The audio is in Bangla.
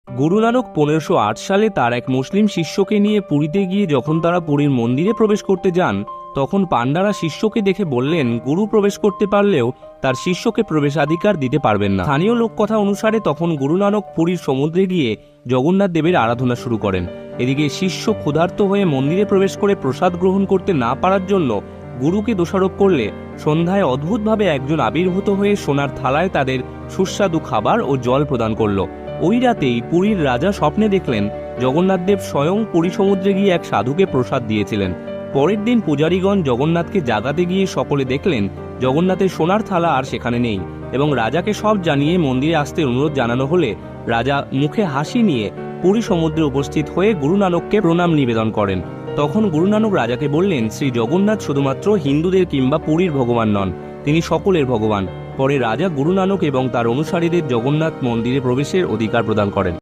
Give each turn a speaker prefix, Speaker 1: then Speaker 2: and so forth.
Speaker 1: গুরু নানক 1508 সালে তার এক মুসলিম শিষ্যকে নিয়ে পুরীতে গিয়ে যখন তারা পুরীর মন্দিরে প্রবেশ করতে যান, তখন পাণ্ডারা শিষ্যকে দেখে বললেন গুরু প্রবেশ করতে পারলেও তার শিষ্যকে প্রবেশাধিকার দিতে পারবেন না। স্থানীয় লোককথা অনুসারে তখন গুরু নানক পুরীর সমুদ্রে গিয়ে জগন্নাথ দেবের আরাধনা শুরু করেন। এদিকে শিষ্য ক্ষুধার্ত হয়ে মন্দিরে প্রবেশ করে প্রসাদ গ্রহণ করতে না পারার জন্য গুরুকে দোষারোপ করলে সন্ধ্যায় অদ্ভুতভাবে একজন আবির্ভূত হয়ে সোনার থালায় তাদের সুস্বাদু খাবার ও জল প্রদান করল। ওই রাতেই পুরীর রাজা স্বপ্নে দেখলেন জগন্নাথদেব স্বয়ং পুরী সমুদ্রে গিয়ে এক সাধুকে প্রসাদ দিয়েছিলেন। পরের দিন পূজারীগণ জগন্নাথকে জাগাতে গিয়ে সকলে দেখলেন জগন্নাথের সোনার থালা আর সেখানে নেই, এবং রাজাকে সব জানিয়ে মন্দিরে আসতে অনুরোধ জানানো হলে রাজা মুখে হাসি নিয়ে পুরী সমুদ্রে উপস্থিত হয়ে গুরু নানককে প্রণাম নিবেদন করেন। তখন গুরু নানক রাজাকে বললেন, শ্রী জগন্নাথ শুধুমাত্র হিন্দুদের কিংবা পুরীর ভগবান নন, তিনি সকলের ভগবান। পরে রাজা গুরু নানক এবং তার অনুসারীদের জগন্নাথ মন্দিরে প্রবেশের অধিকার প্রদান করেন।